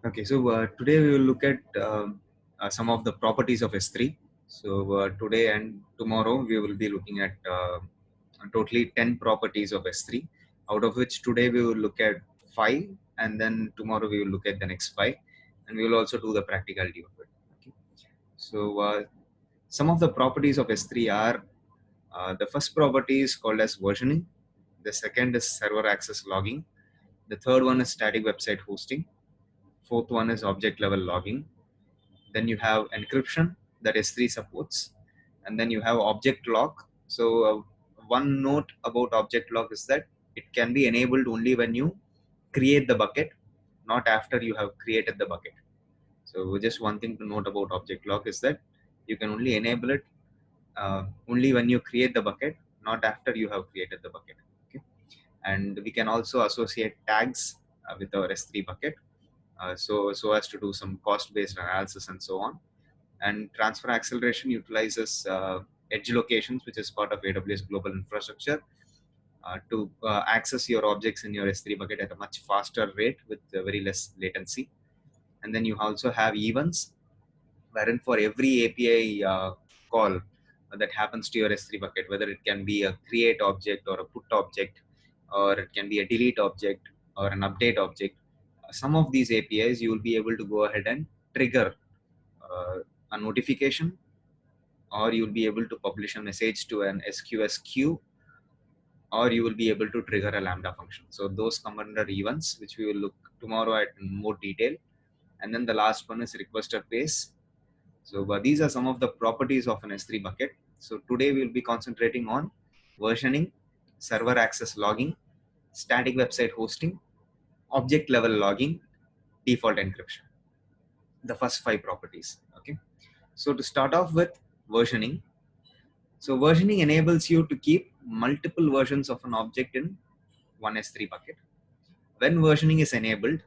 Okay, so today we will look at some of the properties of S3. So today and tomorrow we will be looking at totally 10 properties of S3, out of which today we will look at 5, and then tomorrow we will look at the next 5, and we will also do the practicality of it. Okay. So some of the properties of S3 are the first property is called as versioning, the second is server access logging, the third one is static website hosting, fourth one is object level logging. Then you have encryption that S3 supports, and then you have object lock. So one note about object lock is that it can be enabled only when you create the bucket, not after you have created the bucket. So just one thing to note about object lock is that you can only enable it only when you create the bucket, not after you have created the bucket. Okay. And we can also associate tags with our S3 bucket, so as to do some cost-based analysis and so on. And transfer acceleration utilizes edge locations, which is part of AWS global infrastructure, to access your objects in your S3 bucket at a much faster rate with very less latency. And then you also have events, wherein for every API call that happens to your S3 bucket, whether it can be a create object or a put object, or it can be a delete object or an update object, some of these APIs you will be able to go ahead and trigger uh, a notification, or you'll be able to publish a message to an SQS queue, or you will be able to trigger a Lambda function. So those come under events, which we will look tomorrow at in more detail. And then the last one is requester pace. So these are some of the properties of an S3 bucket. So today we'll be concentrating on versioning, server access logging, static website hosting, object level logging, default encryption. The first 5 properties. Okay. So to start off with versioning, so versioning enables you to keep multiple versions of an object in one S3 bucket. When versioning is enabled,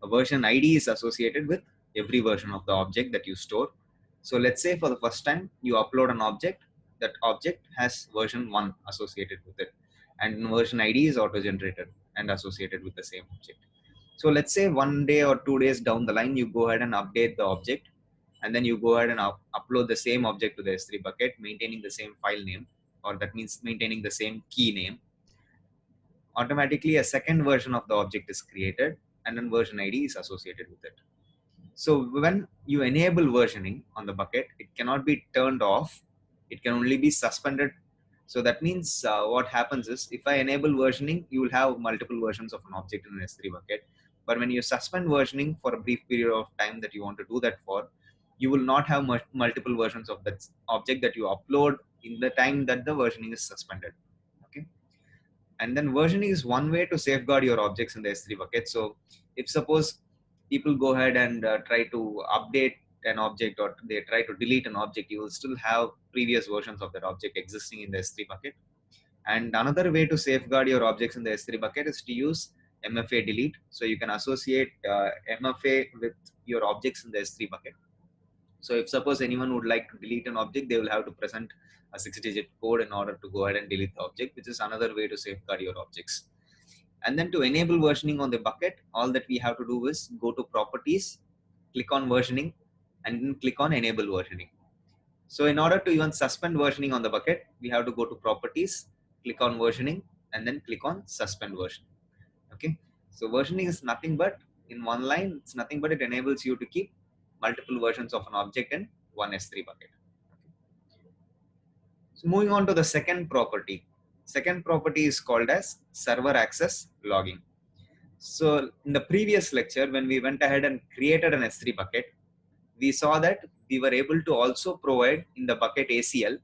a version ID is associated with every version of the object that you store. So let's say for the first time you upload an object, that object has version 1 associated with it, and version ID is auto-generated and associated with the same object. So let's say 1 day or 2 days down the line, you go ahead and update the object, and then you go ahead and upload the same object to the S3 bucket, maintaining the same file name, or that means maintaining the same key name. Automatically, a second version of the object is created, and then version ID is associated with it. So when you enable versioning on the bucket, it cannot be turned off. It can only be suspended. So that means what happens is, if I enable versioning, you will have multiple versions of an object in an S3 bucket. But when you suspend versioning for a brief period of time that you want to do that for, you will not have multiple versions of that object that you upload in the time that the versioning is suspended. Okay. And then versioning is one way to safeguard your objects in the S3 bucket. So if suppose people go ahead and try to update an object, or they try to delete an object, you will still have previous versions of that object existing in the S3 bucket. And another way to safeguard your objects in the S3 bucket is to use MFA delete. So you can associate MFA with your objects in the S3 bucket. So if suppose anyone would like to delete an object, they will have to present a 6-digit code in order to go ahead and delete the object, which is another way to safeguard your objects. And then to enable versioning on the bucket, all that we have to do is go to properties, click on versioning, and then click on enable versioning. So in order to even suspend versioning on the bucket, we have to go to properties, click on versioning, and then click on suspend versioning. Okay. So versioning is nothing but, in one line, it's nothing but it enables you to keep multiple versions of an object in one S3 bucket. Okay. So moving on to the second property. Second property is called as server access logging. So in the previous lecture, when we went ahead and created an S3 bucket, we saw that we were able to also provide in the bucket ACL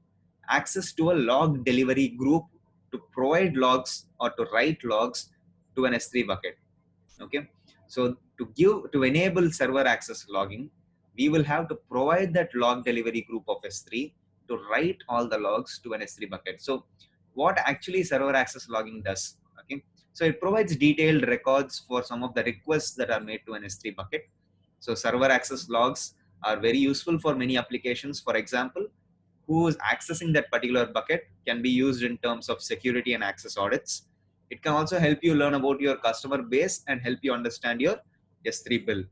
access to a log delivery group to provide logs or to write logs to an S3 bucket. Okay. So to enable server access logging, we will have to provide that log delivery group of S3 to write all the logs to an S3 bucket. So what actually server access logging does? Okay. So it provides detailed records for some of the requests that are made to an S3 bucket. So server access logs are very useful for many applications. For example, who is accessing that particular bucket can be used in terms of security and access audits. It can also help you learn about your customer base and help you understand your S3 bill.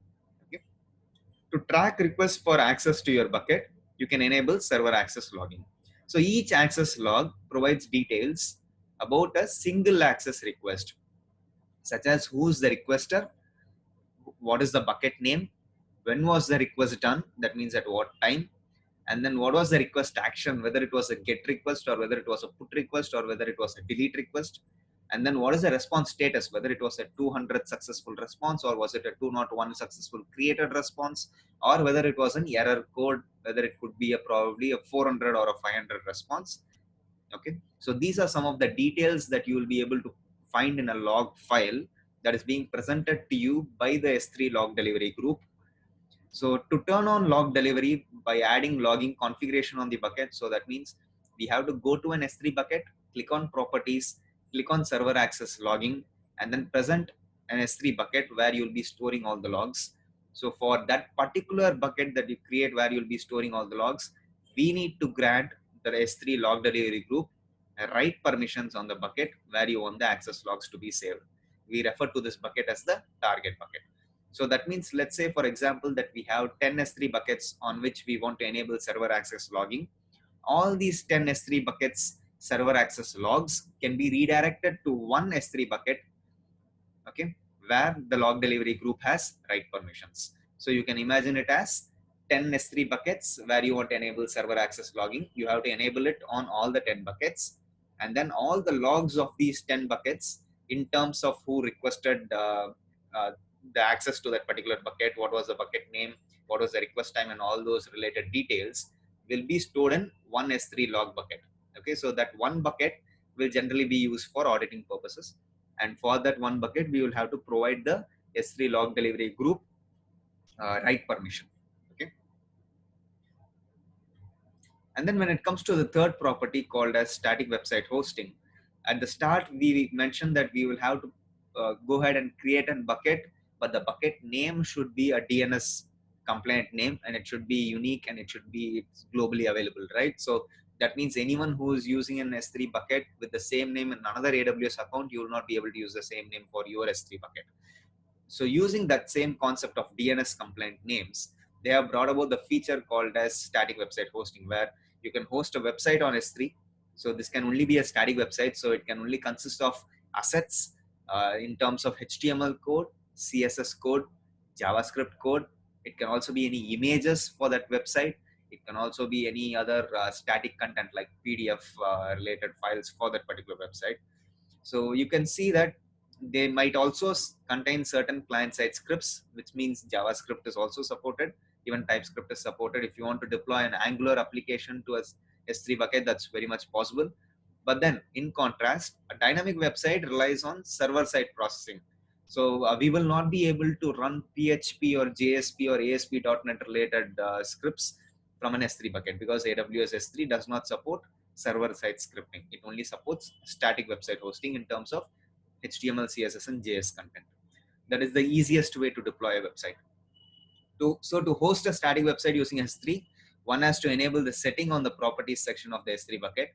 To track requests for access to your bucket, you can enable server access logging. So each access log provides details about a single access request, such as who's the requester, what is the bucket name, when was the request done, that means at what time, and then what was the request action, whether it was a get request or whether it was a put request or whether it was a delete request, and then what is the response status, whether it was a 200 successful response or was it a 201 successful created response, or whether it was an error code, whether it could be a probably a 400 or a 500 response. Okay, so these are some of the details that you will be able to find in a log file that is being presented to you by the S3 log delivery group. So to turn on log delivery by adding logging configuration on the bucket, so that means we have to go to an S3 bucket, click on properties, click on server access logging, and then present an S3 bucket where you'll be storing all the logs. So for that particular bucket that you create where you'll be storing all the logs, we need to grant the S3 log delivery group write permissions on the bucket where you want the access logs to be saved. We refer to this bucket as the target bucket. So that means, let's say, for example, that we have 10 S3 buckets on which we want to enable server access logging. All these 10 S3 buckets server access logs can be redirected to one S3 bucket, okay, where the log delivery group has write permissions. So you can imagine it as 10 S3 buckets where you want to enable server access logging. You have to enable it on all the 10 buckets, and then all the logs of these 10 buckets in terms of who requested uh, the access to that particular bucket, what was the bucket name, what was the request time, and all those related details will be stored in one S3 log bucket. Okay, so that one bucket will generally be used for auditing purposes. And for that one bucket, we will have to provide the S3 log delivery group write permission. Okay. And then when it comes to the third property called as static website hosting, at the start, we mentioned that we will have to go ahead and create a bucket, but the bucket name should be a DNS compliant name, and it should be unique, and it should be globally available, right? So that means anyone who is using an S3 bucket with the same name in another AWS account, you will not be able to use the same name for your S3 bucket. So using that same concept of DNS compliant names, they have brought about the feature called as static website hosting, where you can host a website on S3. So this can only be a static website. So it can only consist of assets in terms of HTML code, CSS code, JavaScript code. It can also be any images for that website. It can also be any other static content like PDF related files for that particular website. So you can see that they might also contain certain client-side scripts, which means JavaScript is also supported. Even TypeScript is supported. If you want to deploy an Angular application to a S3 bucket, that's very much possible. But then, in contrast, a dynamic website relies on server-side processing. So we will not be able to run PHP or JSP or ASP.NET related scripts from an S3 bucket because AWS S3 does not support server-side scripting. It only supports static website hosting in terms of HTML, CSS, and JS content. That is the easiest way to deploy a website. So to host a static website using S3, one has to enable the setting on the properties section of the S3 bucket,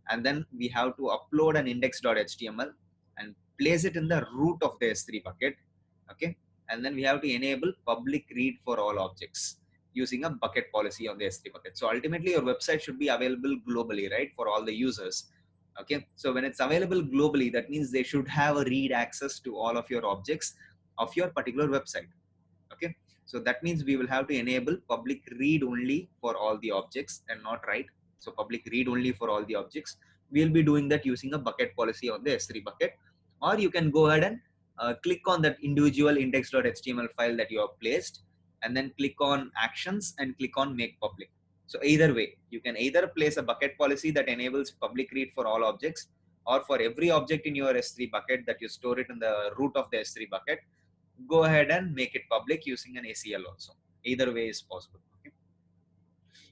and then we have to upload an index.html and place it in the root of the S3 bucket. Okay, and then we have to enable public read for all objects using a bucket policy on the S3 bucket. So ultimately, your website should be available globally, right, for all the users. Okay, so when it's available globally, that means they should have a read access to all of your objects of your particular website. Okay, so that means we will have to enable public read only for all the objects and not write. So public read only for all the objects. We'll be doing that using a bucket policy on the S3 bucket, or you can go ahead and click on that individual index.html file that you have placed, and then click on actions and click on make public. So either way, you can either place a bucket policy that enables public read for all objects, or for every object in your S3 bucket that you store it in the root of the S3 bucket, go ahead and make it public using an ACL also. Either way is possible. Okay?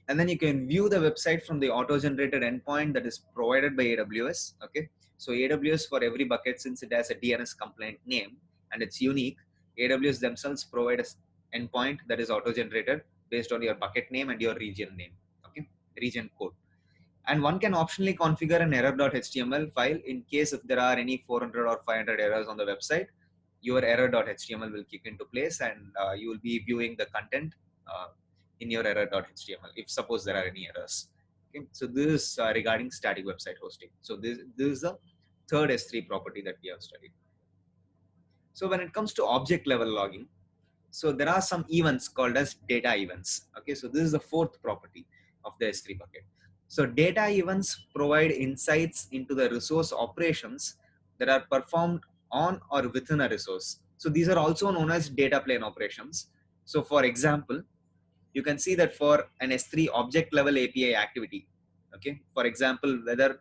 And then you can view the website from the auto-generated endpoint that is provided by AWS. Okay, so AWS for every bucket, since it has a DNS compliant name and it's unique, AWS themselves provide an endpoint that is auto-generated based on your bucket name and your region name. Okay, region code. And one can optionally configure an error.html file in case if there are any 400 or 500 errors on the website. Your error.html will kick into place, and you will be viewing the content in your error.html if suppose there are any errors. Okay, so this is regarding static website hosting. So this is the third S3 property that we have studied. So when it comes to object level logging, so there are some events called as data events. Okay, so this is the fourth property of the S3 bucket. So data events provide insights into the resource operations that are performed on or within a resource. So these are also known as data plane operations. So for example, you can see that for an S3 object level API activity, okay, for example, whether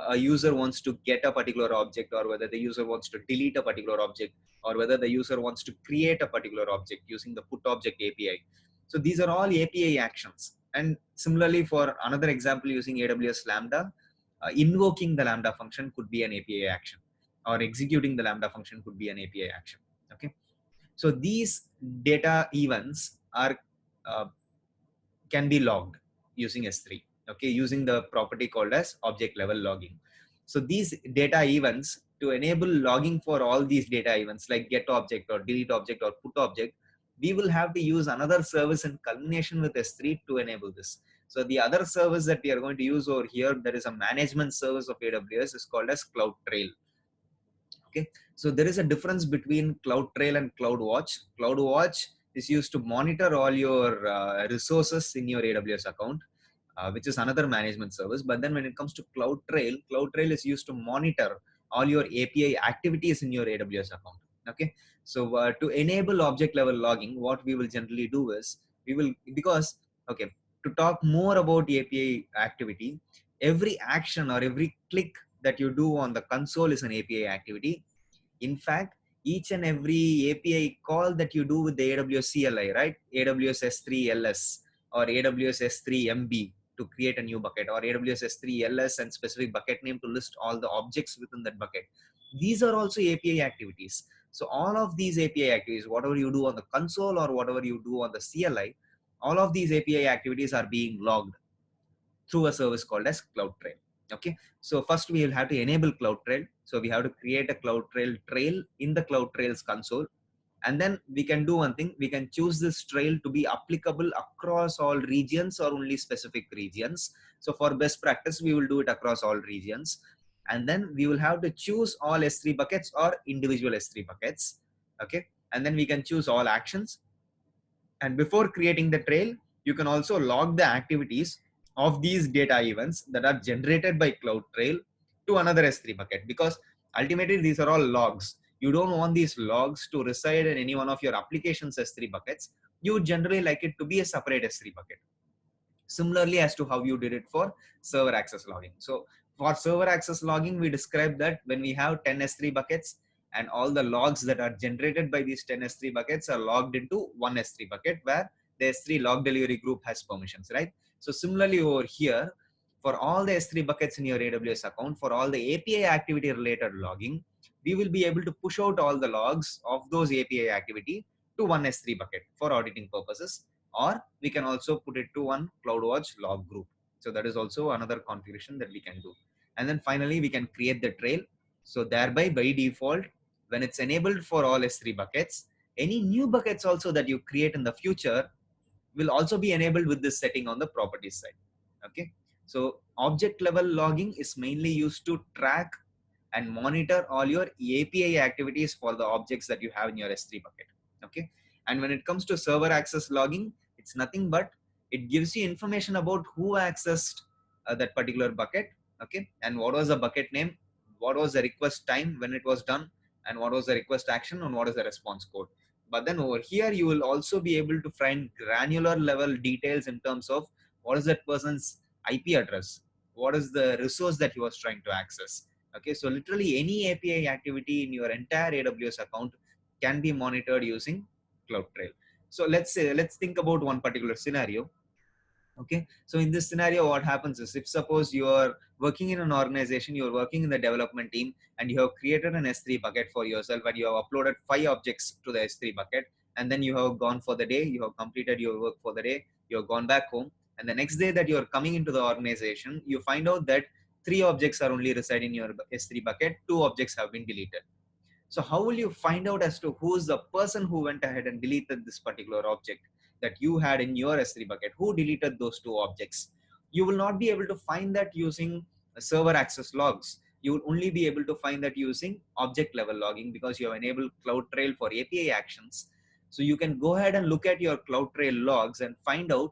a user wants to get a particular object, or whether the user wants to delete a particular object, or whether the user wants to create a particular object using the put object API. So these are all API actions. And similarly, for another example using AWS Lambda, invoking the Lambda function could be an API action, or executing the Lambda function could be an API action. Okay, so these data events are uh, can be logged using S3. Okay, using the property called as object level logging. So these data events, to enable logging for all these data events like get object or delete object or put object, we will have to use another service in combination with S3 to enable this. So the other service that we are going to use over here, that is a management service of AWS, is called as CloudTrail. Okay, so there is a difference between CloudTrail and CloudWatch. CloudWatch is used to monitor all your resources in your AWS account, which is another management service. But then when it comes to CloudTrail, CloudTrail is used to monitor all your API activities in your AWS account. Okay, so to enable object level logging, what we will generally do is we will, because okay, to talk more about API activity, every action or every click that you do on the console is an API activity. In fact, each and every API call that you do with the AWS CLI, right? AWS S3 LS or AWS S3 MB to create a new bucket, or AWS S3 LS and specific bucket name to list all the objects within that bucket. These are also API activities. So all of these API activities, whatever you do on the console or whatever you do on the CLI, all of these API activities are being logged through a service called as CloudTrail. Okay, so first we will have to enable CloudTrail. So we have to create a CloudTrail trail in the CloudTrail's console, and then we can do one thing. We can choose this trail to be applicable across all regions or only specific regions. So for best practice, we will do it across all regions, and then we will have to choose all S3 buckets or individual S3 buckets. Okay, and then we can choose all actions. And before creating the trail, you can also log the activities of these data events that are generated by CloudTrail to another S3 bucket, because ultimately these are all logs. You don't want these logs to reside in any one of your application's S3 buckets. You generally like it to be a separate S3 bucket. Similarly as to how you did it for server access logging. So for server access logging, we described that when we have 10 S3 buckets, and all the logs that are generated by these 10 S3 buckets are logged into one S3 bucket where the S3 log delivery group has permissions, right? So similarly over here, for all the S3 buckets in your AWS account, for all the API activity related logging, we will be able to push out all the logs of those API activity to one S3 bucket for auditing purposes, or we can also put it to one CloudWatch log group. So that is also another configuration that we can do. And then finally, we can create the trail. So thereby by default, when it's enabled for all S3 buckets, any new buckets also that you create in the future will also be enabled with this setting on the properties side. Okay. So object level logging is mainly used to track and monitor all your API activities for the objects that you have in your S3 bucket. Okay. And when it comes to server access logging, it's nothing but it gives you information about who accessed that particular bucket. Okay. And what was the bucket name, what was the request time when it was done, and what was the request action, and what is the response code. But then over here, you will also be able to find granular level details in terms of what is that person's IP address, what is the resource that he was trying to access. Okay, so literally any API activity in your entire AWS account can be monitored using CloudTrail. So let's think about one particular scenario. Okay, so in this scenario, what happens is, if suppose you are working in an organization, you're working in the development team, and you have created an S3 bucket for yourself, and you have uploaded 5 objects to the S3 bucket, and then you have gone for the day, you have completed your work for the day, you have gone back home, and the next day that you're coming into the organization, you find out that 3 objects are only residing in your S3 bucket, 2 objects have been deleted. So how will you find out as to who is the person who went ahead and deleted this particular object? that you had in your S3 bucket, who deleted those two objects. You will not be able to find that using server access logs. You will only be able to find that using object level logging, because you have enabled CloudTrail for API actions. So you can go ahead and look at your CloudTrail logs and find out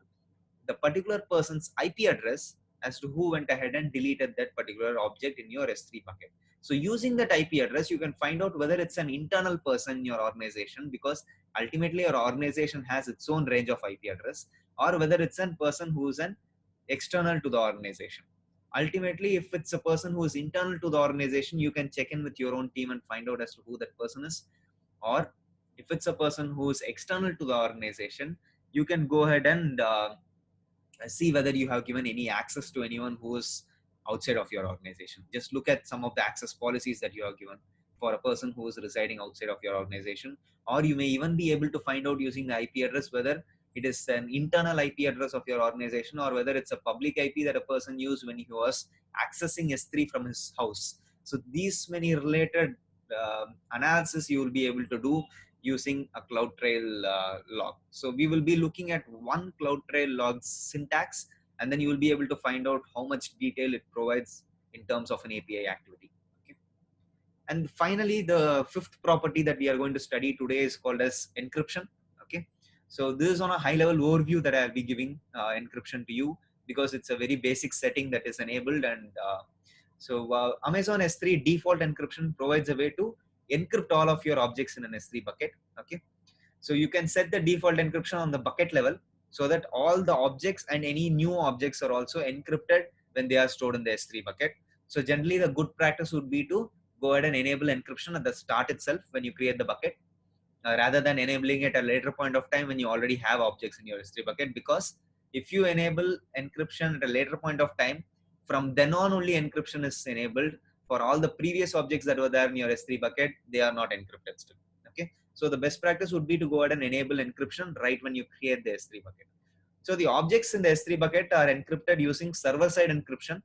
the particular person's IP address as to who went ahead and deleted that particular object in your S3 bucket. So using that IP address, you can find out whether it's an internal person in your organization, because ultimately your organization has its own range of IP address, or whether it's a person who is an external to the organization. Ultimately, if it's a person who is internal to the organization, you can check in with your own team and find out as to who that person is. Or if it's a person who is external to the organization, you can go ahead and see whether you have given any access to anyone who is outside of your organization. Just look at some of the access policies that you have given for a person who is residing outside of your organization. Or you may even be able to find out using the IP address whether it is an internal IP address of your organization, or whether it's a public IP that a person used when he was accessing S3 from his house. So these many related analysis you will be able to do using a CloudTrail log. So we will be looking at one CloudTrail log syntax, and then you will be able to find out how much detail it provides in terms of an API activity. Okay. And finally, the fifth property that we are going to study today is called as encryption. Okay. So this is on a high level overview that I'll be giving encryption to you, because it's a very basic setting that is enabled. And Amazon S3 default encryption provides a way to encrypt all of your objects in an S3 bucket. Okay. So you can set the default encryption on the bucket level, so that all the objects and any new objects are also encrypted when they are stored in the S3 bucket. So generally the good practice would be to go ahead and enable encryption at the start itself when you create the bucket, rather than enabling it at a later point of time when you already have objects in your S3 bucket. Because if you enable encryption at a later point of time, from then on only encryption is enabled. For all the previous objects that were there in your S3 bucket, they are not encrypted still. Okay. So the best practice would be to go ahead and enable encryption right when you create the S3 bucket. So the objects in the S3 bucket are encrypted using server-side encryption,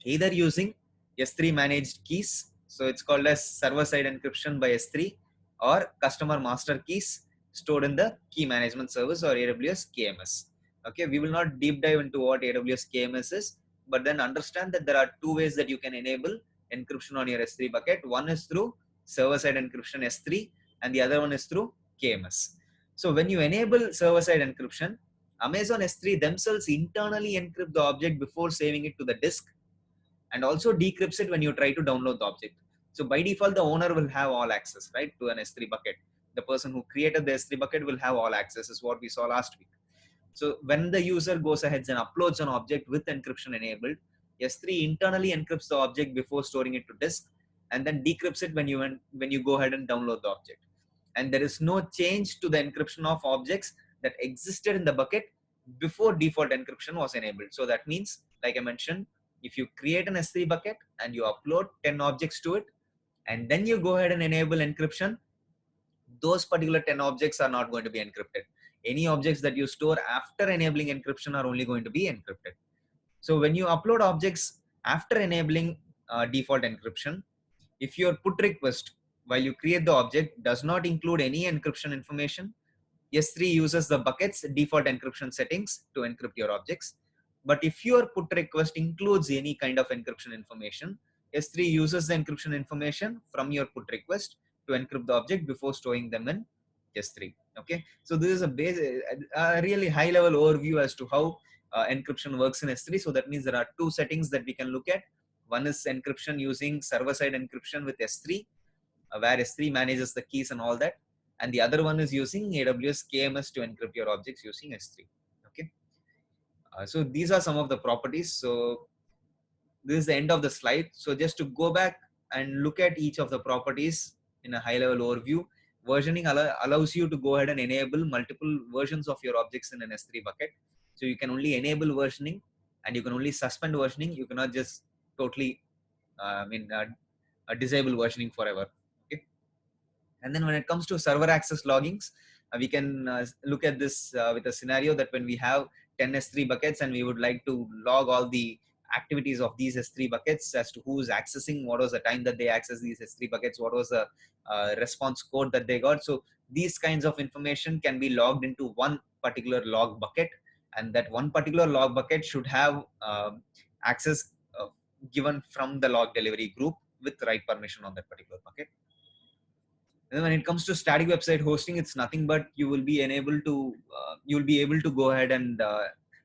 either using S3 managed keys. So it's called as server-side encryption by S3, or customer master keys stored in the key management service, or AWS KMS. Okay, we will not deep dive into what AWS KMS is, but then understand that there are two ways that you can enable encryption on your S3 bucket. One is through server-side encryption S3, and the other one is through KMS. So when you enable server-side encryption, Amazon S3 themselves internally encrypt the object before saving it to the disk, and also decrypts it when you try to download the object. So by default, the owner will have all access, right, to an S3 bucket. The person who created the S3 bucket will have all access, is what we saw last week. So when the user goes ahead and uploads an object with encryption enabled, S3 internally encrypts the object before storing it to disk, and then decrypts it when you go ahead and download the object. And there is no change to the encryption of objects that existed in the bucket before default encryption was enabled. So that means, like I mentioned, if you create an S3 bucket and you upload 10 objects to it, and then you go ahead and enable encryption, those particular 10 objects are not going to be encrypted. Any objects that you store after enabling encryption are only going to be encrypted. So when you upload objects after enabling default encryption, if your put request while you create the object does not include any encryption information, S3 uses the bucket's default encryption settings to encrypt your objects. But if your put request includes any kind of encryption information, S3 uses the encryption information from your put request to encrypt the object before storing them in S3. Okay, so this is a really high level overview as to how encryption works in S3. So that means there are two settings that we can look at. One is encryption using server-side encryption with S3, where S3 manages the keys and all that. And the other one is using AWS KMS to encrypt your objects using S3. Okay. So these are some of the properties. So this is the end of the slide. So just to go back and look at each of the properties in a high level overview, versioning allows you to go ahead and enable multiple versions of your objects in an S3 bucket. So you can only enable versioning, and you can only suspend versioning. You cannot just totally disable versioning forever. Okay. And then when it comes to server access loggings, we can look at this with a scenario that when we have 10 S3 buckets and we would like to log all the activities of these S3 buckets as to who is accessing, what was the time that they access these S3 buckets, what was the response code that they got. So these kinds of information can be logged into one particular log bucket, and that one particular log bucket should have access given from the log delivery group with right permission on that particular bucket. And when it comes to static website hosting, it's nothing but you will be able to go ahead and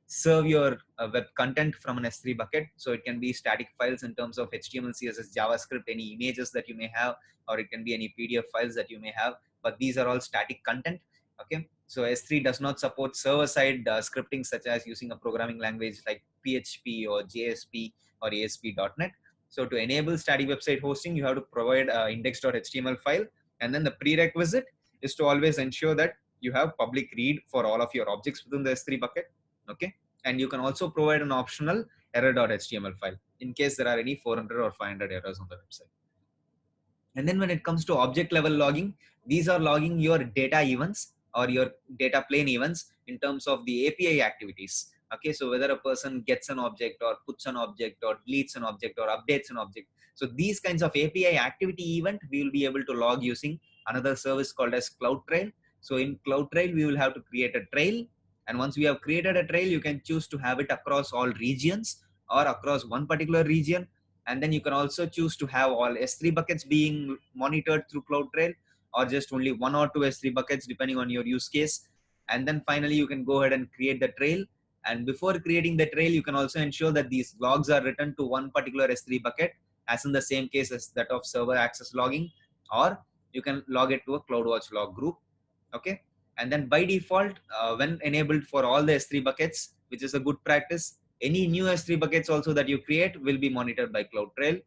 serve your web content from an S3 bucket. So it can be static files in terms of HTML, CSS, JavaScript, any images that you may have, or it can be any PDF files that you may have. But these are all static content. Okay, so S3 does not support server-side scripting such as using a programming language like PHP or JSP or ASP.NET. So to enable static website hosting, you have to provide index.html file, and then the prerequisite is to always ensure that you have public read for all of your objects within the S3 bucket. Okay, and you can also provide an optional error.html file in case there are any 400 or 500 errors on the website. And then when it comes to object level logging, these are logging your data events or your data plane events in terms of the API activities. Okay, so whether a person gets an object or puts an object or deletes an object or updates an object. So these kinds of API activity event, we will be able to log using another service called as CloudTrail. So in CloudTrail, we will have to create a trail. And once we have created a trail, you can choose to have it across all regions or across one particular region. And then you can also choose to have all S3 buckets being monitored through CloudTrail, or just only one or two S3 buckets depending on your use case. And then finally, you can go ahead and create the trail. And before creating the trail, you can also ensure that these logs are written to one particular S3 bucket, as in the same case as that of server access logging, or you can log it to a CloudWatch log group. Okay. And then by default, when enabled for all the S3 buckets, which is a good practice, any new S3 buckets also that you create will be monitored by CloudTrail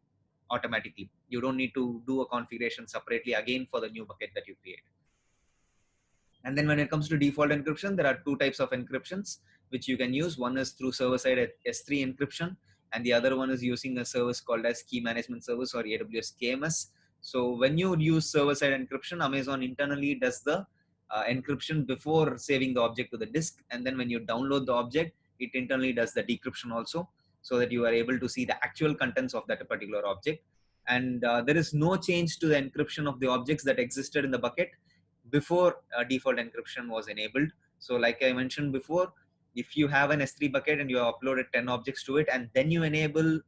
automatically. You don't need to do a configuration separately again for the new bucket that you create. And then when it comes to default encryption, there are two types of encryptions which you can use. One is through server-side S3 encryption, and the other one is using a service called as Key Management Service or AWS KMS. So when you use server-side encryption, Amazon internally does the encryption before saving the object to the disk, and then when you download the object, it internally does the decryption also, so that you are able to see the actual contents of that particular object. And there is no change to the encryption of the objects that existed in the bucket before default encryption was enabled. So like I mentioned before, if you have an S3 bucket and you have uploaded 10 objects to it, and then you enable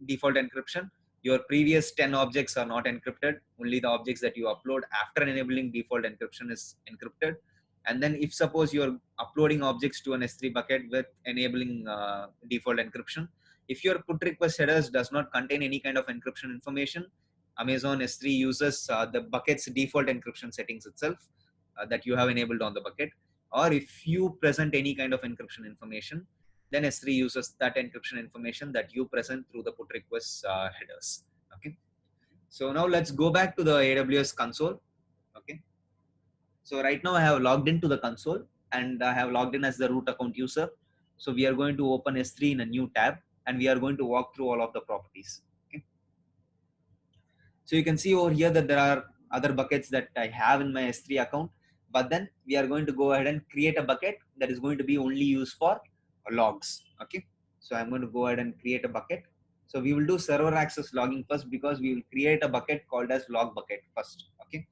default encryption, your previous 10 objects are not encrypted. Only the objects that you upload after enabling default encryption is encrypted. And then if suppose you're uploading objects to an S3 bucket with enabling default encryption, if your put request headers does not contain any kind of encryption information, Amazon S3 uses the bucket's default encryption settings itself that you have enabled on the bucket. Or if you present any kind of encryption information, then S3 uses that encryption information that you present through the put request headers. Okay. So now let's go back to the AWS console. Okay. So right now I have logged into the console and I have logged in as the root account user. So we are going to open S3 in a new tab and we are going to walk through all of the properties. Okay. So you can see over here that there are other buckets that I have in my S3 account, but then we are going to go ahead and create a bucket that is going to be only used for logs. Okay. So I'm going to go ahead and create a bucket. So we will do server access logging first because we will create a bucket called as log bucket first. Okay.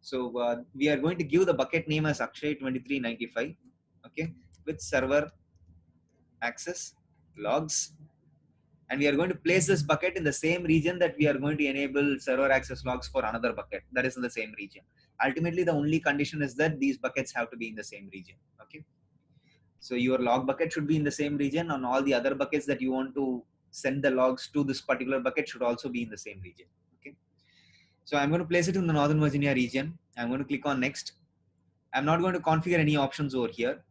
So we are going to give the bucket name as Akshay 2395. Okay. With server access logs. And we are going to place this bucket in the same region that we are going to enable server access logs for another bucket that is in the same region. Ultimately, the only condition is that these buckets have to be in the same region. Okay. So your log bucket should be in the same region, and all the other buckets that you want to send the logs to this particular bucket should also be in the same region. Okay. So I'm going to place it in the Northern Virginia region. I'm going to click on next. I'm not going to configure any options over here.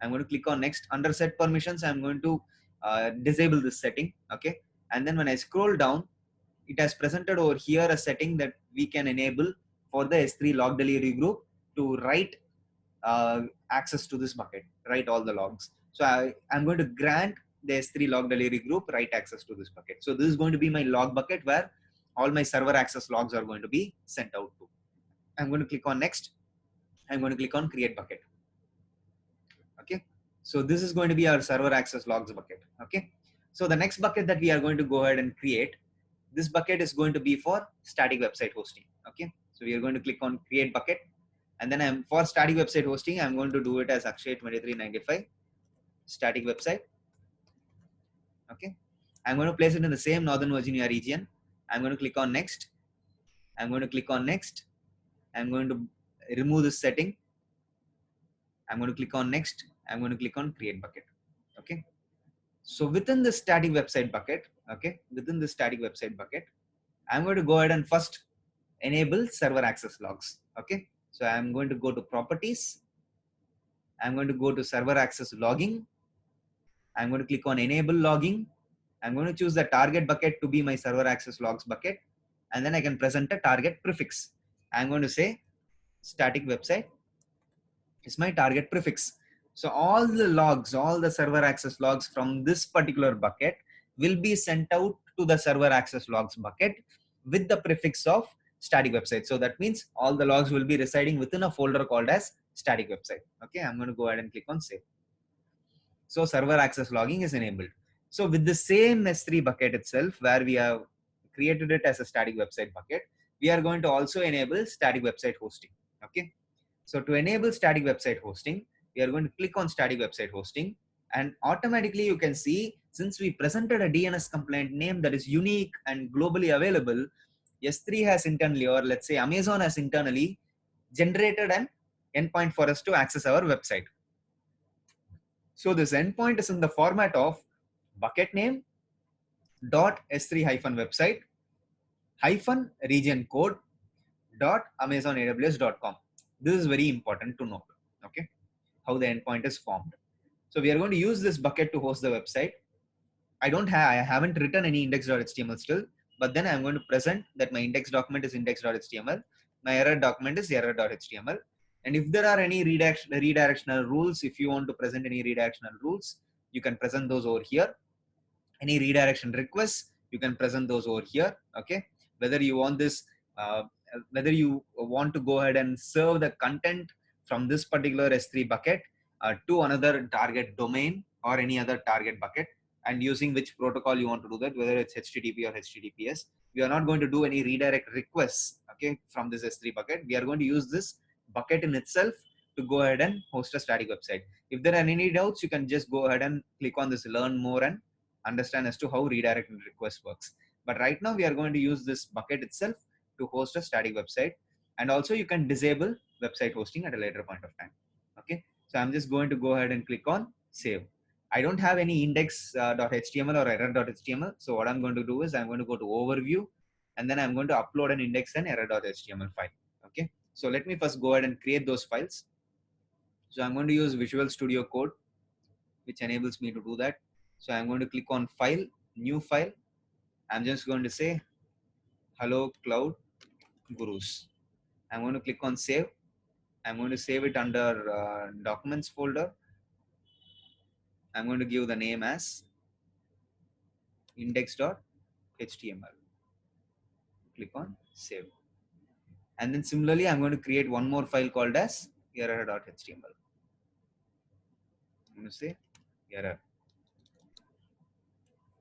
I'm going to click on next. Under set permissions, I'm going to disable this setting. Okay. And then when I scroll down, it has presented over here a setting that we can enable for the S3 log delivery group to write access to this bucket, write all the logs. So I'm going to grant the S3 log delivery group write access to this bucket. So this is going to be my log bucket where all my server access logs are going to be sent out to. I'm going to click on next. I'm going to click on create bucket. Okay. So this is going to be our server access logs bucket. Okay. So the next bucket that we are going to go ahead and create, this bucket is going to be for static website hosting. Okay. So we are going to click on create bucket. And then I'm for static website hosting, I'm going to do it as Akshay 2395 static website. Okay. I'm going to place it in the same Northern Virginia region. I'm going to click on next. I'm going to click on next. I'm going to remove this setting. I'm going to click on next. I'm going to click on create bucket. Okay. So within the static website bucket, okay, within the static website bucket, I'm going to go ahead and first enable server access logs. Okay. So I'm going to go to properties. I'm going to go to server access logging. I'm going to click on enable logging. I'm going to choose the target bucket to be my server access logs bucket. And then I can present a target prefix. I'm going to say static website is my target prefix. So all the logs, all the server access logs from this particular bucket will be sent out to the server access logs bucket with the prefix of static website. So that means all the logs will be residing within a folder called as static website. Okay, I'm going to go ahead and click on save. So server access logging is enabled. So with the same S3 bucket itself, where we have created it as a static website bucket, we are going to also enable static website hosting. Okay. So to enable static website hosting, we are going to click on static website hosting, and automatically you can see, since we presented a DNS complaint name that is unique and globally available, S3 has internally, or let's say Amazon has internally generated an endpoint for us to access our website. So this endpoint is in the format of bucket name dot s3 hyphen website hyphen region code dot amazonaws.com. This is very important to note. Okay, how the endpoint is formed. So we are going to use this bucket to host the website. I haven't written any index.html still, but then I'm going to present that my index document is index.html. My error document is error.html. And if there are any redirectional rules, if you want to present any redirectional rules, you can present those over here. Any redirection requests, you can present those over here. Okay. Whether you want this, whether you want to go ahead and serve the content from this particular S3 bucket to another target domain or any other target bucket, and using which protocol you want to do that, whether it's HTTP or HTTPS. We are not going to do any redirect requests, okay, from this S3 bucket. We are going to use this bucket in itself to go ahead and host a static website. If there are any doubts, you can just go ahead and click on this learn more and understand as to how redirect request works. But right now we are going to use this bucket itself to host a static website, and also you can disable website hosting at a later point of time. Okay, so I'm just going to go ahead and click on save. I don't have any index.html or error.html. So what I'm going to do is I'm going to go to overview, and then I'm going to upload an index and error.html file. Okay, so let me first go ahead and create those files. So I'm going to use Visual Studio Code, which enables me to do that. So I'm going to click on file, new file. I'm just going to say hello cloud gurus. I'm going to click on save. I'm going to save it under documents folder. I'm going to give the name as index.html. Click on save. And then similarly, I'm going to create one more file called as error.html. I'm going to say error.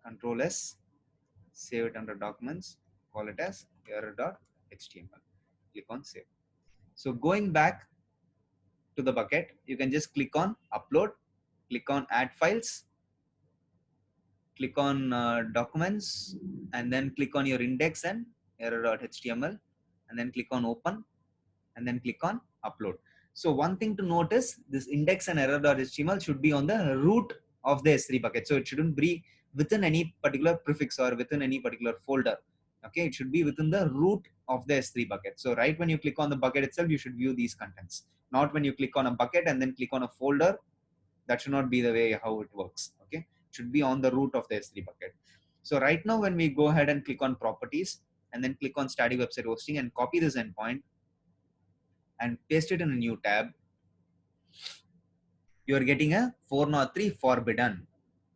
Control S, save it under documents, call it as error.html. Click on save. So going back to the bucket, you can just click on upload, click on add files, click on documents, and then click on your index and error.html, and then click on open, and then click on upload. So one thing to notice, this index and error.html should be on the root of the S3 bucket. So it shouldn't be within any particular prefix or within any particular folder. Okay, it should be within the root of the S3 bucket. So right when you click on the bucket itself, you should view these contents. Not when you click on a bucket and then click on a folder. That should not be the way how it works. Okay, it should be on the root of the S3 bucket. So right now, when we go ahead and click on properties and then click on static website hosting and copy this endpoint and paste it in a new tab, you are getting a 403 forbidden.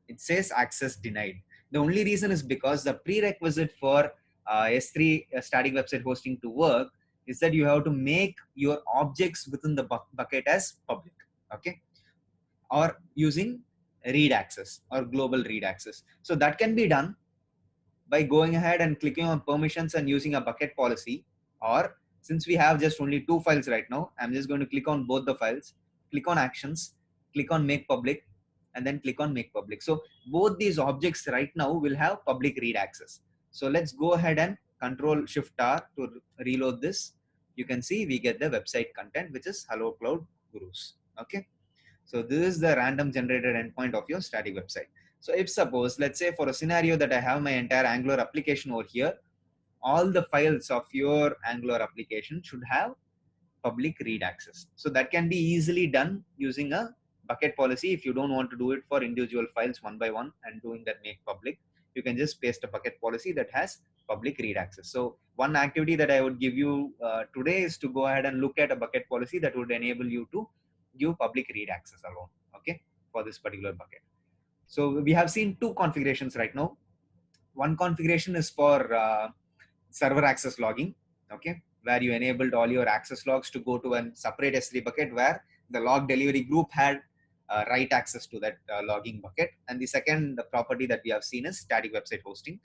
It says access denied. The only reason is because the prerequisite for S3 static website hosting to work is that you have to make your objects within the bucket as public, okay, or using read access or global read access. So that can be done by going ahead and clicking on permissions and using a bucket policy, or Since we have just only 2 files right now, I'm just going to click on both the files, click on actions, click on make public, and then click on make public. So both these objects right now will have public read access. So let's go ahead and Control Shift R to reload this. You can see we get the website content, which is Hello Cloud Gurus. Okay. So this is the random generated endpoint of your static website. So if suppose, let's say for a scenario that I have my entire Angular application over here, all the files of your Angular application should have public read access. So that can be easily done using a bucket policy. If you don't want to do it for individual files one by one and doing that make public, you can just paste a bucket policy that has public read access. So one activity that I would give you today is to go ahead and look at a bucket policy that would enable you to give public read access alone, okay, for this particular bucket. So we have seen 2 configurations right now. One configuration is for server access logging, okay, where you enabled all your access logs to go to a separate S3 bucket where the log delivery group had write access to that logging bucket. And the second property that we have seen is static website hosting.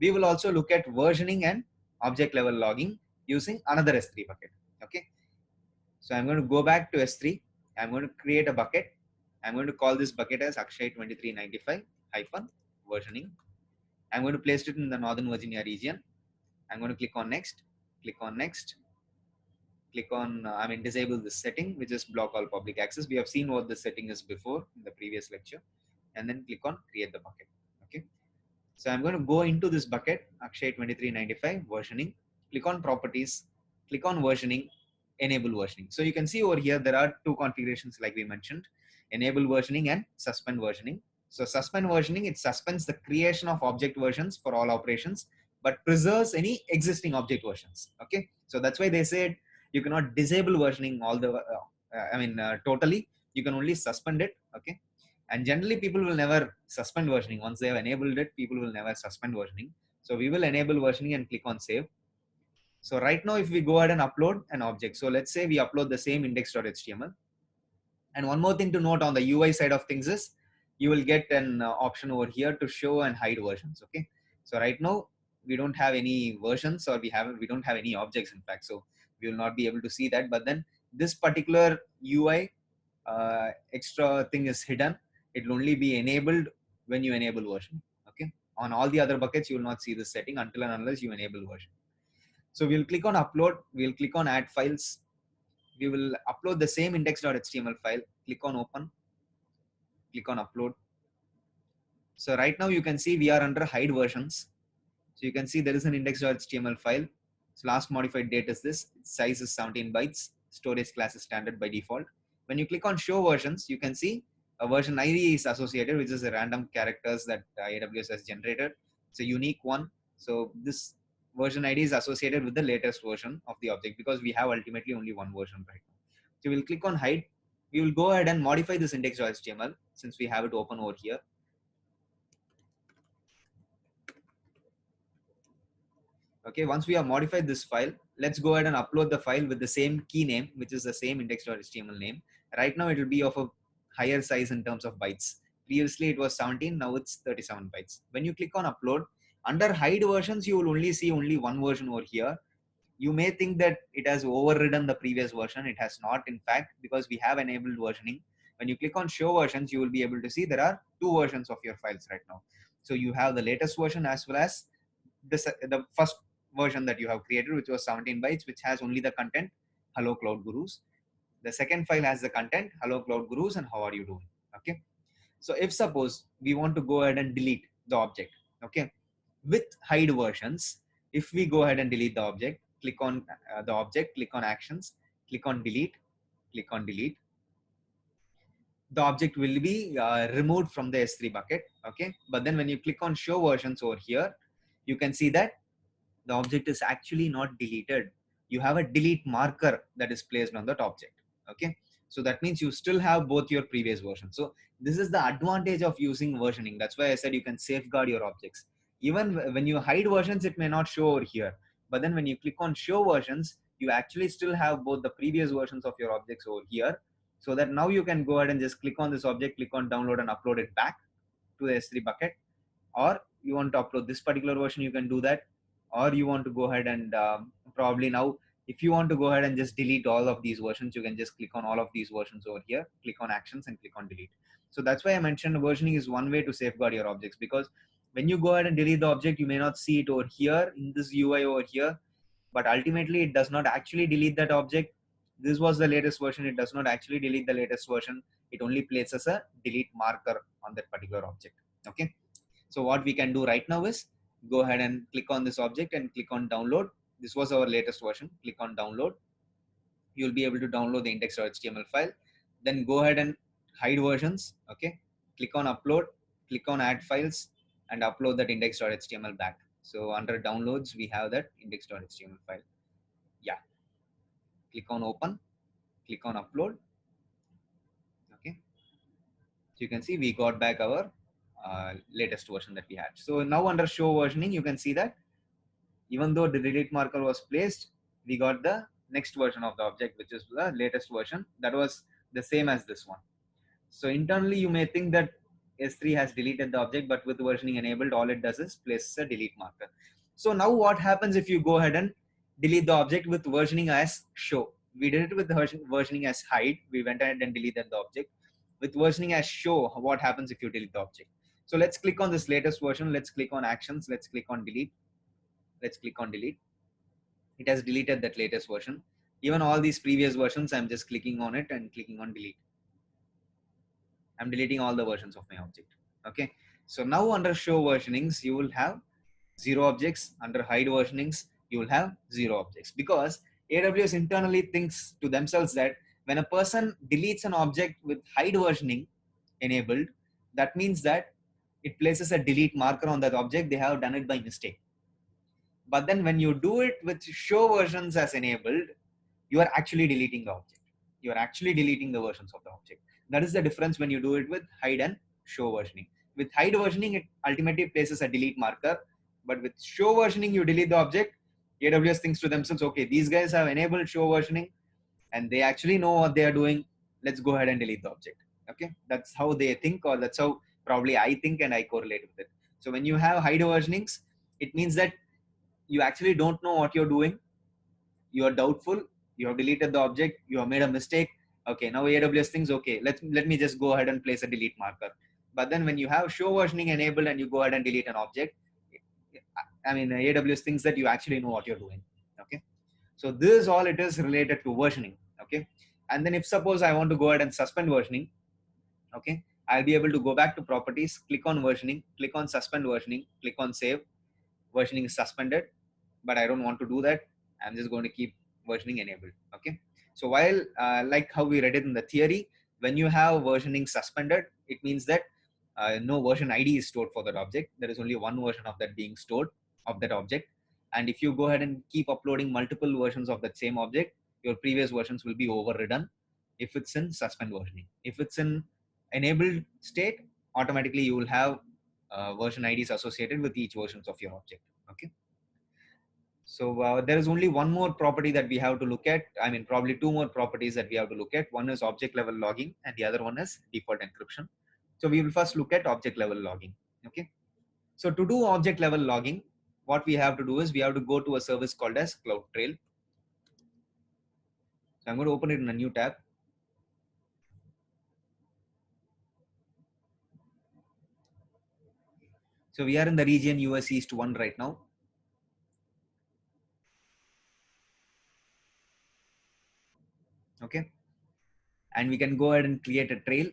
We will also look at versioning and object level logging using another S3 bucket, okay. So I'm going to go back to S3. I'm going to create a bucket. I'm going to call this bucket as Akshay2395 hyphen versioning. I'm going to place it in the Northern Virginia region. I'm going to click on next, click on next, click on, disable this setting, which is block all public access. We have seen what the setting is before in the previous lecture, and then click on create the bucket. Okay. So I'm going to go into this bucket, Akshay2395 versioning, click on properties, click on versioning, enable versioning. So you can see over here, there are 2 configurations like we mentioned, enable versioning and suspend versioning. So suspend versioning, it suspends the creation of object versions for all operations, but preserves any existing object versions. Okay. So that's why they said you cannot disable versioning all the, totally, you can only suspend it. Okay. And generally people will never suspend versioning. Once they have enabled it, people will never suspend versioning. So we will enable versioning and click on save. So right now, if we go ahead and upload an object, so let's say we upload the same index.html. And one more thing to note on the UI side of things is you will get an option over here to show and hide versions. Okay. So right now we don't have any versions, or we don't have any objects in fact. So we will not be able to see that. But then this particular UI extra thing is hidden. It will only be enabled when you enable version. Okay. On all the other buckets, you will not see this setting until and unless you enable version. So we'll click on upload. We'll click on add files. We will upload the same index.html file. Click on open. Click on upload. So right now you can see we are under hide versions. So you can see there is an index.html file. So last modified date is this. Size is 17 bytes. Storage class is standard by default. When you click on show versions, you can see a version ID is associated, which is a random characters that AWS has generated. It's a unique one. So this version ID is associated with the latest version of the object because we have ultimately only one version right now. So we'll click on hide. We will go ahead and modify this index.html since we have it open over here. Okay, once we have modified this file, let's go ahead and upload the file with the same key name, which is the same index.html name. Right now it will be of a higher size in terms of bytes. Previously it was 17, now it's 37 bytes. When you click on upload, under hide versions, you will only see only one version over here. You may think that it has overridden the previous version. It has not, in fact, because we have enabled versioning. When you click on show versions, you will be able to see there are 2 versions of your files right now. So you have the latest version as well as the first version that you have created, which was 17 bytes, which has only the content, Hello Cloud Gurus. The second file has the content, Hello Cloud Gurus and how are you doing? Okay. So if suppose we want to go ahead and delete the object, okay, with hide versions, if we go ahead and delete the object, click on the object, click on actions, click on delete, click on delete. The object will be removed from the S3 bucket. Okay. But then when you click on show versions over here, you can see that the object is actually not deleted. You have a delete marker that is placed on that object. Okay. So that means you still have both your previous versions. So this is the advantage of using versioning. That's why I said you can safeguard your objects. Even when you hide versions, it may not show over here. But then when you click on show versions, you actually still have both the previous versions of your objects over here. So that now you can go ahead and just click on this object, click on download and upload it back to the S3 bucket. Or you want to upload this particular version, you can do that. Or you want to go ahead and probably now If you want to go ahead and just delete all of these versions, you can just click on all of these versions over here, click on actions and click on delete. So that's why I mentioned versioning is one way to safeguard your objects, because when you go ahead and delete the object, you may not see it over here in this UI over here, but ultimately it does not actually delete that object. This was the latest version. It does not actually delete the latest version. It only places a delete marker on that particular object. Okay. So what we can do right now is go ahead and click on this object and click on download. This was our latest version. Click on download. You'll be able to download the index.html file. Then go ahead and hide versions. Okay. Click on upload, click on add files and upload that index.html back. So under downloads, we have that index.html file. Yeah. Click on open, click on upload. Okay. So you can see we got back our latest version that we had. So now under show versioning, you can see that even though the delete marker was placed, we got the next version of the object, which is the latest version that was the same as this one. So internally, you may think that S3 has deleted the object, but with versioning enabled, all it does is place a delete marker. So now what happens if you go ahead and delete the object with versioning as show? We did it with versioning as hide. We went ahead and deleted the object. With versioning as show, what happens if you delete the object? So let's click on this latest version. Let's click on actions. Let's click on delete. Let's click on delete. It has deleted that latest version. Even all these previous versions, I'm just clicking on it and clicking on delete. I'm deleting all the versions of my object. Okay. So now under show versionings, you will have 0 objects. Under hide versionings, you will have 0 objects, because AWS internally thinks to themselves that when a person deletes an object with hide versioning enabled, that means that it places a delete marker on that object. They have done it by mistake. But then when you do it with show versions as enabled, you are actually deleting the object. You are actually deleting the versions of the object. That is the difference when you do it with hide and show versioning. With hide versioning, it ultimately places a delete marker. But with show versioning, you delete the object. AWS thinks to themselves, okay, these guys have enabled show versioning and they actually know what they are doing. Let's go ahead and delete the object. Okay, that's how they think, or that's how probably I think and I correlate with it. So when you have hide versionings, it means that you actually don't know what you're doing. You are doubtful. You have deleted the object. You have made a mistake. Okay, now AWS thinks, okay, let me just go ahead and place a delete marker. But then when you have show versioning enabled and you go ahead and delete an object, I mean, AWS thinks that you actually know what you're doing. Okay, so this all it is related to versioning. Okay, and then if suppose I want to go ahead and suspend versioning, okay, I'll be able to go back to properties, click on versioning, click on suspend versioning, click on save. Versioning is suspended, but I don't want to do that. I'm just going to keep versioning enabled. Okay. So while like how we read it in the theory, when you have versioning suspended, it means that no version ID is stored for that object. There is only one version of that being stored of that object. And if you go ahead and keep uploading multiple versions of that same object, your previous versions will be overridden if it's in suspend versioning. If it's in enabled state, automatically you will have version IDs associated with each versions of your object. Okay. So there is only one more property that we have to look at. I mean, probably two more properties that we have to look at. One is object level logging and the other one is default encryption. So we will first look at object level logging. Okay. So to do object level logging, what we have to do is we have to go to a service called as CloudTrail. So I'm going to open it in a new tab. So we are in the region US East 1 right now. Okay. And we can go ahead and create a trail.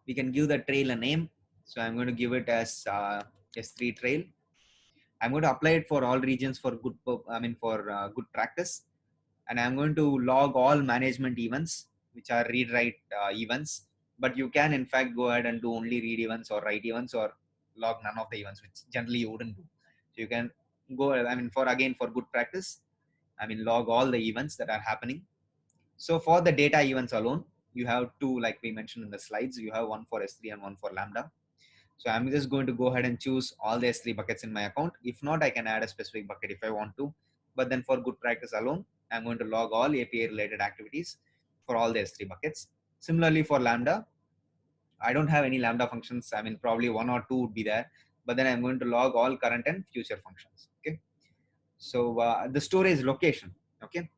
We can give the trail a name. So I'm going to give it as S3 trail. I'm going to apply it for all regions for good, good practice. And I'm going to log all management events, which are read write events. But you can in fact go ahead and do only read events or write events, or log none of the events, which generally you wouldn't do. So you can go, for good practice, log all the events that are happening. So for the data events alone, you have two, like we mentioned in the slides, you have one for S3 and one for Lambda. So I'm just going to go ahead and choose all the S3 buckets in my account. If not, I can add a specific bucket if I want to. But then for good practice alone, I'm going to log all API related activities for all the S3 buckets. Similarly for Lambda, I don't have any Lambda functions. Probably one or two would be there, but then I'm going to log all current and future functions. Okay. So the storage location. Okay.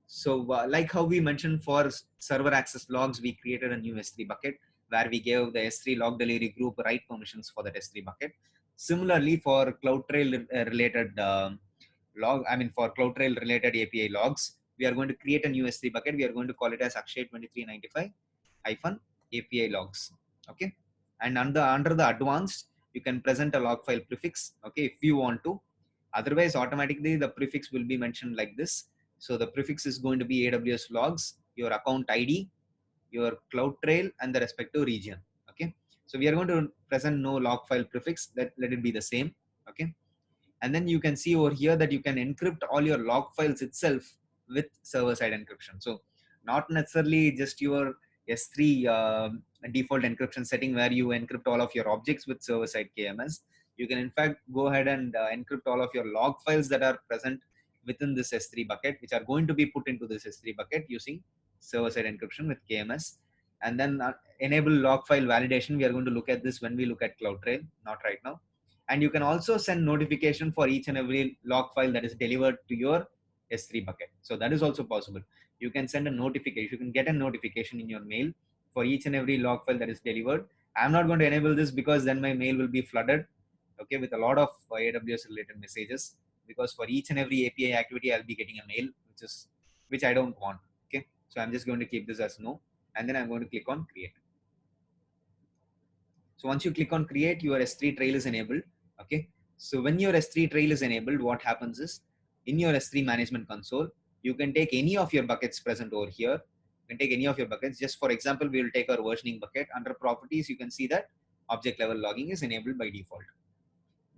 So like how we mentioned for server access logs, we created a new S3 bucket where we gave the S3 log delivery group write permissions for that S3 bucket. Similarly, for CloudTrail related for CloudTrail related API logs, we are going to create a new S3 bucket. We are going to call it as Akshay 2395 hyphen API logs. Okay. And under the advanced, you can present a log file prefix. Okay. If you want to, otherwise automatically the prefix will be mentioned like this. So the prefix is going to be AWS logs, your account ID, your CloudTrail, and the respective region. Okay. So we are going to present no log file prefix. Let it be the same. Okay. And then you can see over here that you can encrypt all your log files itself with server-side encryption. So not necessarily just your S3 default encryption setting where you encrypt all of your objects with server-side KMS. You can in fact go ahead and encrypt all of your log files that are present within this S3 bucket, which are going to be put into this S3 bucket using server-side encryption with KMS. And then enable log file validation. We are going to look at this when we look at CloudTrail, not right now. And you can also send notification for each and every log file that is delivered to your S3 bucket. So that is also possible. You can send a notification. You can get a notification in your mail for each and every log file that is delivered. I'm not going to enable this because then my mail will be flooded, okay, with a lot of AWS related messages. Because for each and every API activity, I'll be getting a mail, which I don't want. Okay, so I'm just going to keep this as no, and then I'm going to click on create. So once you click on create, your S3 trail is enabled. Okay. So when your S3 trail is enabled, what happens is in your S3 management console, you can take any of your buckets present over here. You can take any of your buckets. Just for example, we will take our versioning bucket. Under properties, you can see that object level logging is enabled by default.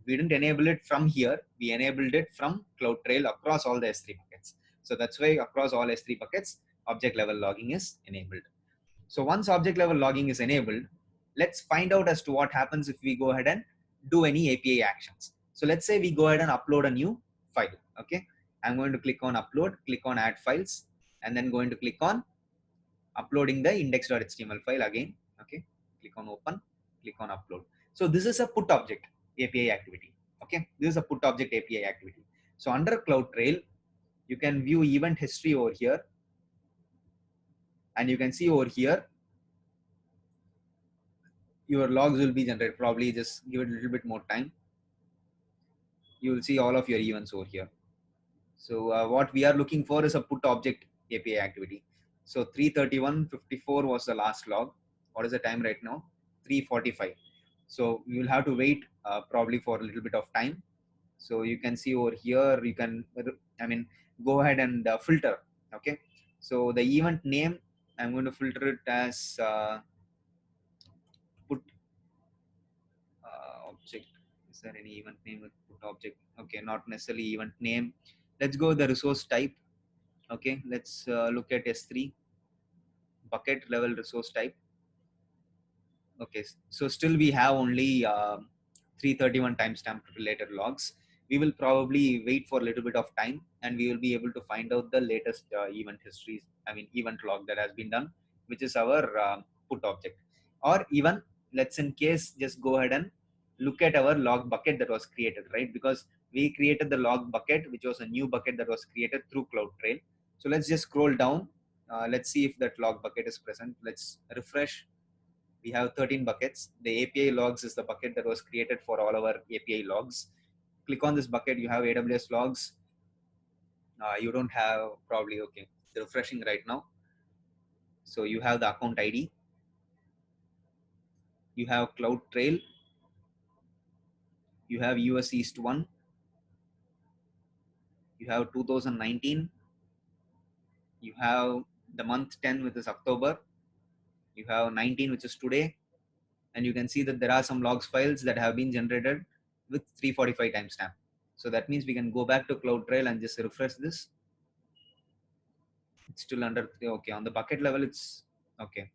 We didn't enable it from here. We enabled it from CloudTrail across all the S3 buckets. So that's why across all S3 buckets, object level logging is enabled. So once object level logging is enabled, let's find out as to what happens if we go ahead and do any API actions. So let's say we go ahead and upload a new file. Okay. I'm going to click on upload, click on add files, and then going to click on uploading the index.html file again. Okay. Click on open, click on upload. So this is a put object API activity. Okay. This is a put object API activity. So under CloudTrail, you can view event history over here. And you can see over here, your logs will be generated. Probably just give it a little bit more time. You will see all of your events over here. So what we are looking for is a put object API activity. So 3:31:54 was the last log. What is the time right now? 3:45. So we will have to wait probably for a little bit of time. So you can see over here, you can, go ahead and filter. Okay. So the event name, I'm going to filter it as put object. Is there any event name with put object? Okay, not necessarily event name. Let's go with the resource type. Okay, let's look at S3 bucket level resource type. Okay, so still we have only 331 timestamp related logs. We will probably wait for a little bit of time and we will be able to find out the latest event histories, event log that has been done, which is our put object. Or even let's in case just go ahead and look at our log bucket that was created, right? Because we created the log bucket, which was a new bucket that was created through CloudTrail. So let's just scroll down. Let's see if that log bucket is present. Let's refresh. We have 13 buckets. The API logs is the bucket that was created for all our API logs. Click on this bucket, you have AWS logs. You don't have probably, okay, it's refreshing right now. So you have the account ID. You have CloudTrail. You have US East 1. You have 2019. You have the month 10, which is October. You have 19, which is today. And you can see that there are some logs files that have been generated with 345 timestamp. So that means we can go back to CloudTrail and just refresh this. It's still under 3. Okay, on the bucket level, it's okay.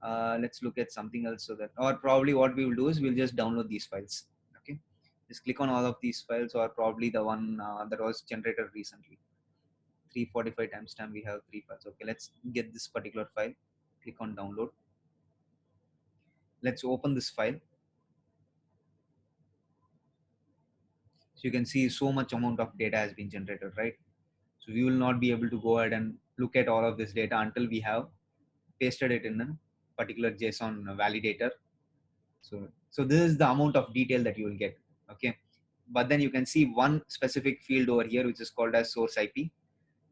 Let's look at something else so that, or probably what we will do is we'll just download these files. Okay, just click on all of these files, or probably the one that was generated recently. 345 timestamp, we have 3 files. Okay, let's get this particular file. Click on download. Let's open this file. So you can see so much amount of data has been generated, right? So we will not be able to go ahead and look at all of this data until we have pasted it in a particular JSON validator. So this is the amount of detail that you will get. Okay. But then you can see one specific field over here, which is called as source IP.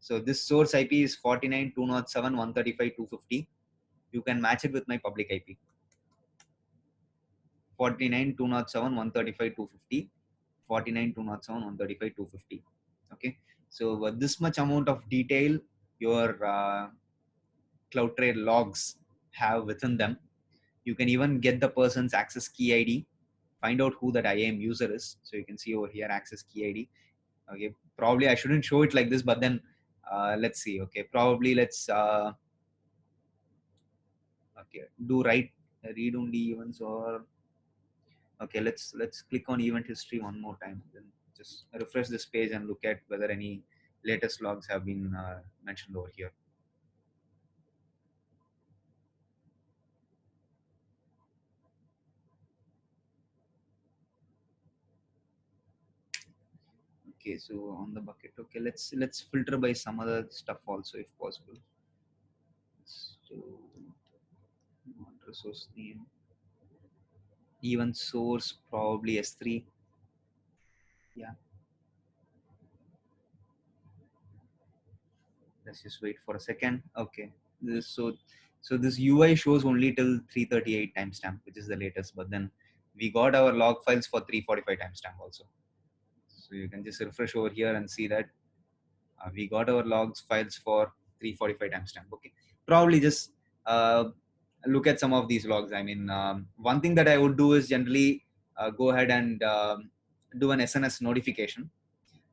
So this source IP is 49.207.135.250. You can match it with my public IP. 49.207.135.250. 49.207.135.250. Okay. So this much amount of detail your CloudTrail logs have within them. You can even get the person's access key ID, find out who that IAM user is. So you can see over here access key ID. Okay, probably I shouldn't show it like this, but then let's see. Okay, probably let's okay, do read only events, or okay, let's click on event history one more time. Then just refresh this page and look at whether any latest logs have been mentioned over here. Okay, so on the bucket, okay, let's filter by some other stuff also if possible. So resource name, event source, probably S3. Yeah, let's just wait for a second. Okay, so this UI shows only till 338 timestamp, which is the latest, but then we got our log files for 345 timestamp also. So you can just refresh over here and see that we got our logs files for 345 timestamp. Okay, probably just look at some of these logs. I mean, one thing that I would do is generally go ahead and do an SNS notification.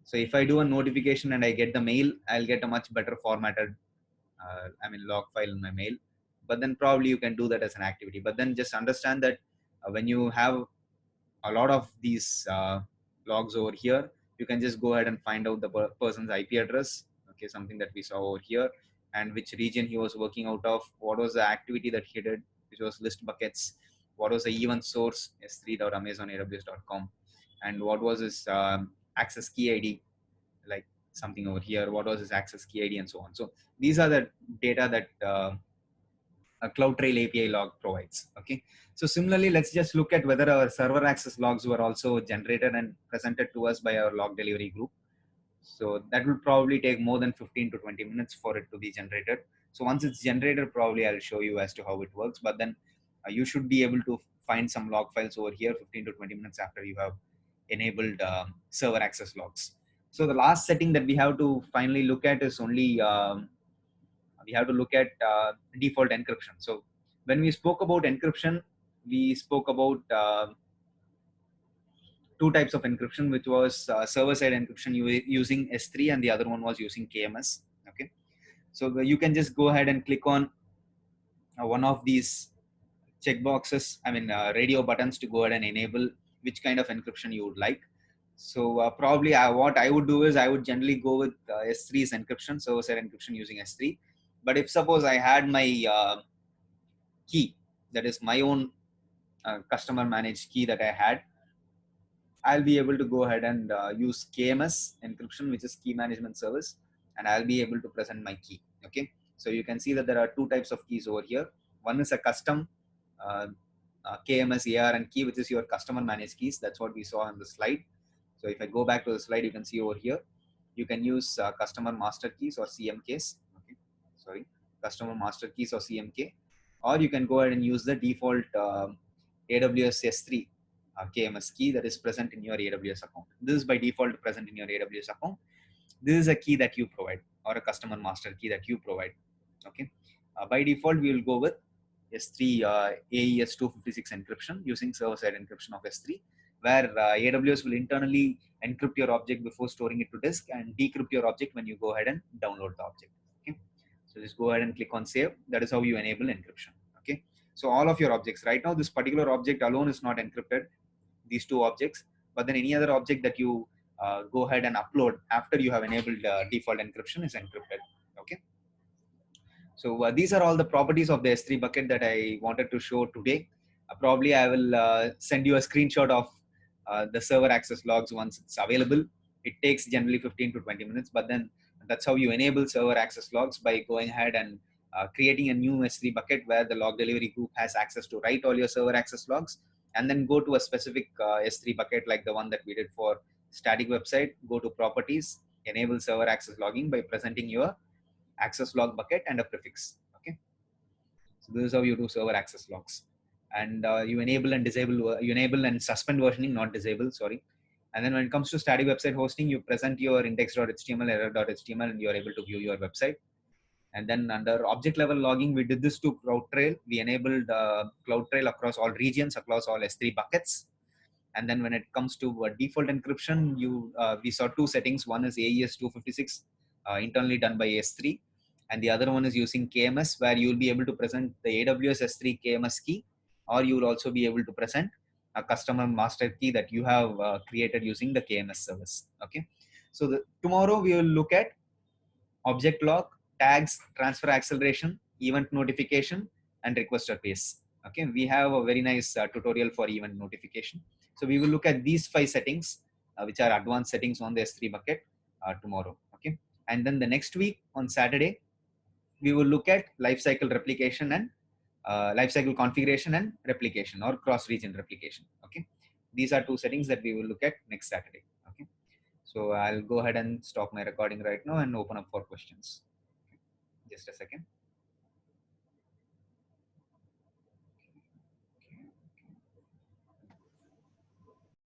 So if I do a notification and I get the mail, I'll get a much better formatted, log file in my mail. But then probably you can do that as an activity. But then just understand that when you have a lot of these logs over here, you can just go ahead and find out the person's IP address. Okay, something that we saw over here, and which region he was working out of, what was the activity that he did, which was list buckets, what was the event source, s3.amazonaws.com, and what was his access key ID, like something over here, what was his access key ID, and so on. So these are the data that a CloudTrail API log provides. Okay. So similarly, let's just look at whether our server access logs were also generated and presented to us by our log delivery group. So that will probably take more than 15 to 20 minutes for it to be generated. So once it's generated, probably I'll show you as to how it works. But then you should be able to find some log files over here 15 to 20 minutes after you have enabled server access logs. So the last setting that we have to finally look at is only we have to look at default encryption. So when we spoke about encryption, we spoke about two types of encryption, which was server-side encryption using S3, and the other one was using KMS. Okay, so you can just go ahead and click on one of these checkboxes, radio buttons, to go ahead and enable which kind of encryption you would like. So probably what I would do is I would generally go with S3's encryption, server-side encryption using S3. But if suppose I had my key, that is my own customer managed key that I had, I'll be able to go ahead and use KMS encryption, which is key management service, and I'll be able to present my key. Okay, so you can see that there are two types of keys over here. One is a custom KMS ARN key, which is your customer managed keys. That's what we saw on the slide. So if I go back to the slide, you can see over here, you can use customer master keys or CMKs. Okay, sorry, customer master keys or CMK, or you can go ahead and use the default AWS S3 KMS key that is present in your AWS account. This is by default present in your AWS account. This is a key that you provide, or a customer master key that you provide. Okay, by default we will go with S3 AES 256 encryption using server-side encryption of S3, where AWS will internally encrypt your object before storing it to disk and decrypt your object when you go ahead and download the object. Okay, so just go ahead and click on save. That is how you enable encryption. Okay, so all of your objects right now, this particular object alone is not encrypted, these two objects, but then any other object that you go ahead and upload after you have enabled default encryption is encrypted. Okay, so these are all the properties of the S3 bucket that I wanted to show today. Probably I will send you a screenshot of the server access logs once it's available. It takes generally 15 to 20 minutes, but then that's how you enable server access logs, by going ahead and creating a new S3 bucket where the log delivery group has access to write all your server access logs, and then go to a specific S3 bucket like the one that we did for static website. Go to properties, enable server access logging by presenting your access log bucket and a prefix. Okay, so this is how you do server access logs. And you enable and disable, you enable and suspend versioning, not disable, sorry. And then when it comes to static website hosting, you present your index.html, error.html, and you're able to view your website. And then under object level logging, we did this to CloudTrail. We enabled CloudTrail across all regions, across all S3 buckets. And then when it comes to default encryption, we saw two settings. One is AES 256, internally done by S3. And the other one is using KMS, where you'll be able to present the AWS S3 KMS key, or you will also be able to present a customer master key that you have created using the KMS service. Okay. So tomorrow we will look at object log, tags, transfer acceleration, event notification, and requester pace. Okay, we have a very nice tutorial for event notification. So we will look at these 5 settings, which are advanced settings on the S3 bucket tomorrow. Okay, and then the next week on Saturday, we will look at lifecycle replication and lifecycle configuration and replication, or cross-region replication. Okay, these are 2 settings that we will look at next Saturday. Okay, so I'll go ahead and stop my recording right now and open up for questions. Just a second.